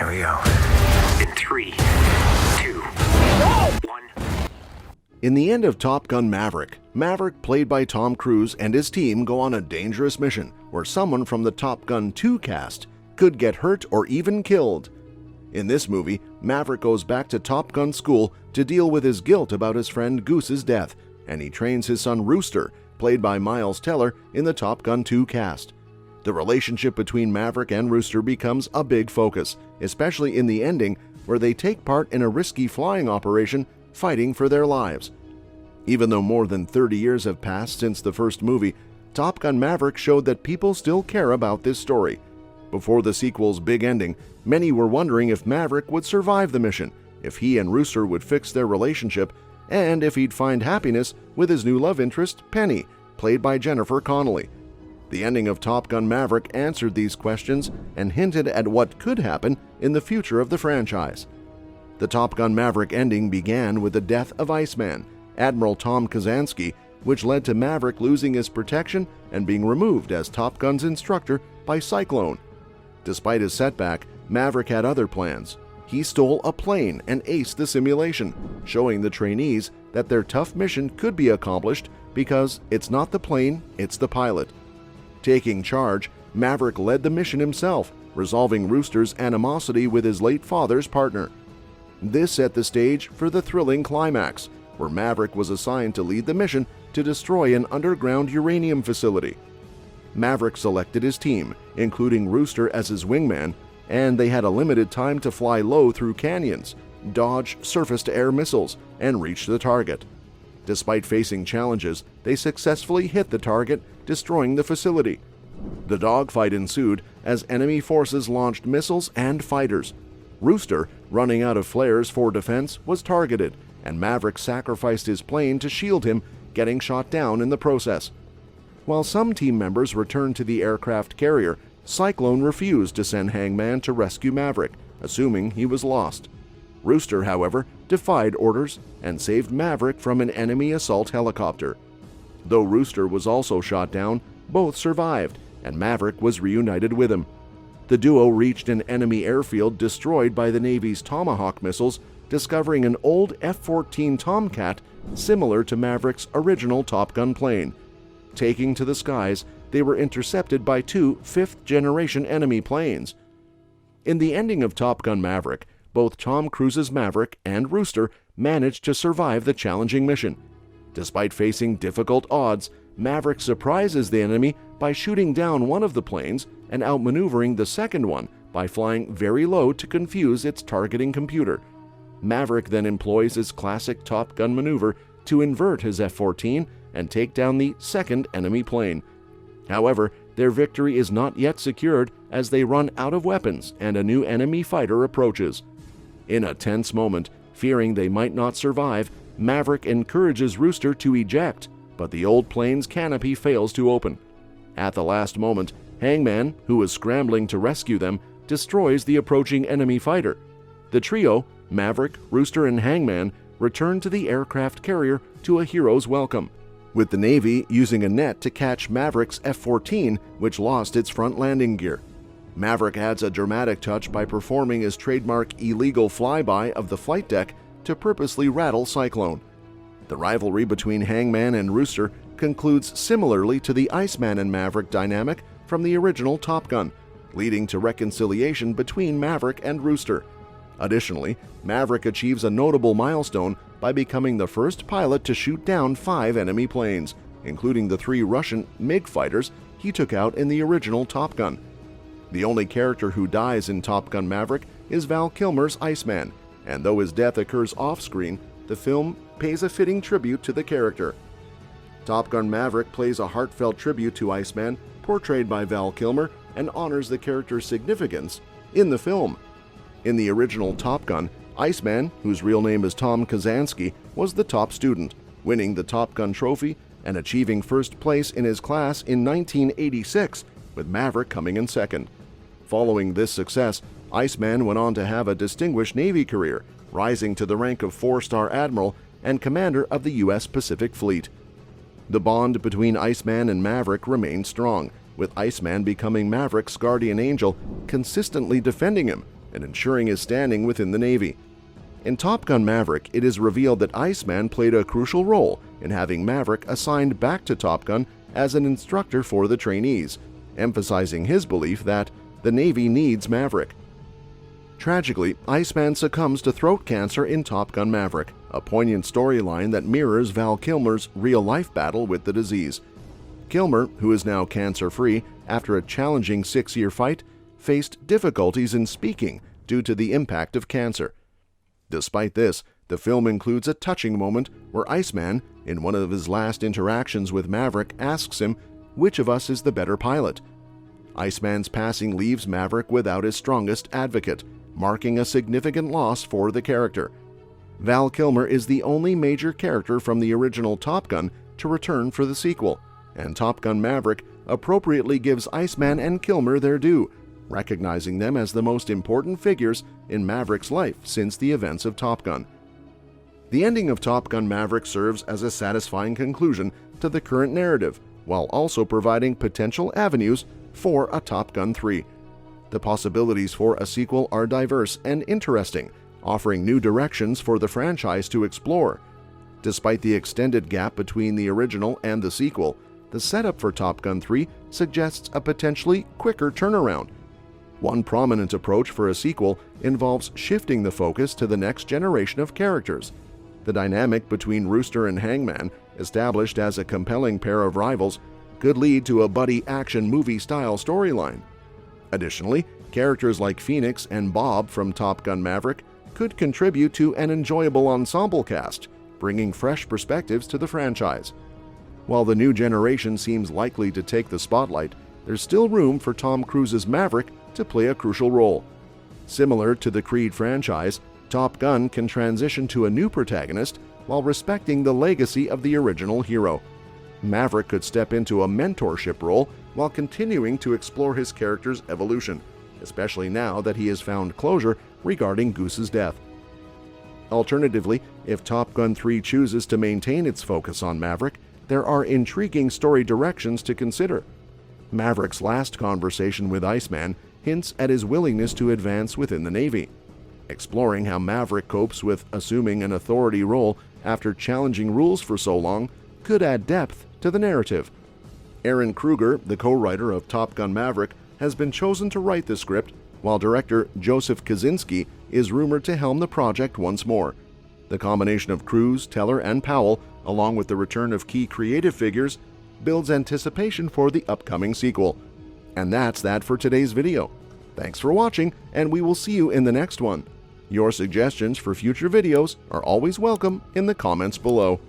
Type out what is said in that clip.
Here we go. In 3, 2, 1. In the end of Top Gun Maverick, Maverick, played by Tom Cruise, and his team go on a dangerous mission where someone from the Top Gun 2 cast could get hurt or even killed. In this movie, Maverick goes back to Top Gun school to deal with his guilt about his friend Goose's death, and he trains his son Rooster, played by Miles Teller, in the Top Gun 2 cast. The relationship between Maverick and Rooster becomes a big focus, especially in the ending where they take part in a risky flying operation fighting for their lives. Even though more than 30 years have passed since the first movie, Top Gun Maverick showed that people still care about this story. Before the sequel's big ending, many were wondering if Maverick would survive the mission, if he and Rooster would fix their relationship, and if he'd find happiness with his new love interest, Penny, played by Jennifer Connelly. The ending of Top Gun Maverick answered these questions and hinted at what could happen in the future of the franchise. The Top Gun Maverick ending began with the death of Iceman, Admiral Tom Kazansky, which led to Maverick losing his protection and being removed as Top Gun's instructor by Cyclone. Despite his setback, Maverick had other plans. He stole a plane and aced the simulation, showing the trainees that their tough mission could be accomplished because it's not the plane, it's the pilot. Taking charge, Maverick led the mission himself, resolving Rooster's animosity with his late father's partner. This set the stage for the thrilling climax, where Maverick was assigned to lead the mission to destroy an underground uranium facility. Maverick selected his team, including Rooster as his wingman, and they had a limited time to fly low through canyons, dodge surface-to-air missiles, and reach the target. Despite facing challenges, they successfully hit the target, destroying the facility. The dogfight ensued as enemy forces launched missiles and fighters. Rooster, running out of flares for defense, was targeted, and Maverick sacrificed his plane to shield him, getting shot down in the process. While some team members returned to the aircraft carrier, Cyclone refused to send Hangman to rescue Maverick, assuming he was lost. Rooster, however, defied orders and saved Maverick from an enemy assault helicopter. Though Rooster was also shot down, both survived, and Maverick was reunited with him. The duo reached an enemy airfield destroyed by the Navy's Tomahawk missiles, discovering an old F-14 Tomcat similar to Maverick's original Top Gun plane. Taking to the skies, they were intercepted by 2 fifth-generation enemy planes. In the ending of Top Gun Maverick, both Tom Cruise's Maverick and Rooster managed to survive the challenging mission. Despite facing difficult odds, Maverick surprises the enemy by shooting down one of the planes and outmaneuvering the second one by flying very low to confuse its targeting computer. Maverick then employs his classic Top Gun maneuver to invert his F-14 and take down the second enemy plane. However, their victory is not yet secured as they run out of weapons and a new enemy fighter approaches. In a tense moment, fearing they might not survive, Maverick encourages Rooster to eject, but the old plane's canopy fails to open. At the last moment, Hangman, who is scrambling to rescue them, destroys the approaching enemy fighter. The trio, Maverick, Rooster, and Hangman, return to the aircraft carrier to a hero's welcome, with the Navy using a net to catch Maverick's F-14, which lost its front landing gear. Maverick adds a dramatic touch by performing his trademark illegal flyby of the flight deck to purposely rattle Cyclone. The rivalry between Hangman and Rooster concludes similarly to the Iceman and Maverick dynamic from the original Top Gun, leading to reconciliation between Maverick and Rooster. Additionally, Maverick achieves a notable milestone by becoming the first pilot to shoot down 5 enemy planes, including the 3 Russian MiG fighters he took out in the original Top Gun. The only character who dies in Top Gun Maverick is Val Kilmer's Iceman, and though his death occurs off-screen, the film pays a fitting tribute to the character. Top Gun Maverick plays a heartfelt tribute to Iceman, portrayed by Val Kilmer, and honors the character's significance in the film. In the original Top Gun, Iceman, whose real name is Tom Kazansky, was the top student, winning the Top Gun trophy and achieving first place in his class in 1986, with Maverick coming in second. Following this success, Iceman went on to have a distinguished Navy career, rising to the rank of 4-star admiral and commander of the U.S. Pacific Fleet. The bond between Iceman and Maverick remained strong, with Iceman becoming Maverick's guardian angel, consistently defending him, and ensuring his standing within the Navy. In Top Gun Maverick, it is revealed that Iceman played a crucial role in having Maverick assigned back to Top Gun as an instructor for the trainees, emphasizing his belief that the Navy needs Maverick. Tragically, Iceman succumbs to throat cancer in Top Gun Maverick, a poignant storyline that mirrors Val Kilmer's real-life battle with the disease. Kilmer, who is now cancer-free after a challenging 6-year fight, faced difficulties in speaking due to the impact of cancer. Despite this, the film includes a touching moment where Iceman, in one of his last interactions with Maverick, asks him which of us is the better pilot. Iceman's passing leaves Maverick without his strongest advocate, marking a significant loss for the character. Val Kilmer is the only major character from the original Top Gun to return for the sequel, and Top Gun Maverick appropriately gives Iceman and Kilmer their due, recognizing them as the most important figures in Maverick's life since the events of Top Gun. The ending of Top Gun Maverick serves as a satisfying conclusion to the current narrative, while also providing potential avenues for a Top Gun 3. The possibilities for a sequel are diverse and interesting, offering new directions for the franchise to explore. Despite the extended gap between the original and the sequel, the setup for Top Gun 3 suggests a potentially quicker turnaround. One prominent approach for a sequel involves shifting the focus to the next generation of characters. The dynamic between Rooster and Hangman, established as a compelling pair of rivals, could lead to a buddy action movie-style storyline. Additionally, characters like Phoenix and Bob from Top Gun Maverick could contribute to an enjoyable ensemble cast, bringing fresh perspectives to the franchise. While the new generation seems likely to take the spotlight, there's still room for Tom Cruise's Maverick to play a crucial role. Similar to the Creed franchise, Top Gun can transition to a new protagonist while respecting the legacy of the original hero. Maverick could step into a mentorship role while continuing to explore his character's evolution, especially now that he has found closure regarding Goose's death. Alternatively, if Top Gun 3 chooses to maintain its focus on Maverick, there are intriguing story directions to consider. Maverick's last conversation with Iceman hints at his willingness to advance within the Navy. Exploring how Maverick copes with assuming an authority role after challenging rules for so long could add depth to the narrative. Aaron Kruger, the co-writer of Top Gun Maverick, has been chosen to write the script, while director Joseph Kosinski is rumored to helm the project once more. The combination of Cruise, Teller, and Powell, along with the return of key creative figures, builds anticipation for the upcoming sequel. And that's that for today's video. Thanks for watching, and we will see you in the next one. Your suggestions for future videos are always welcome in the comments below.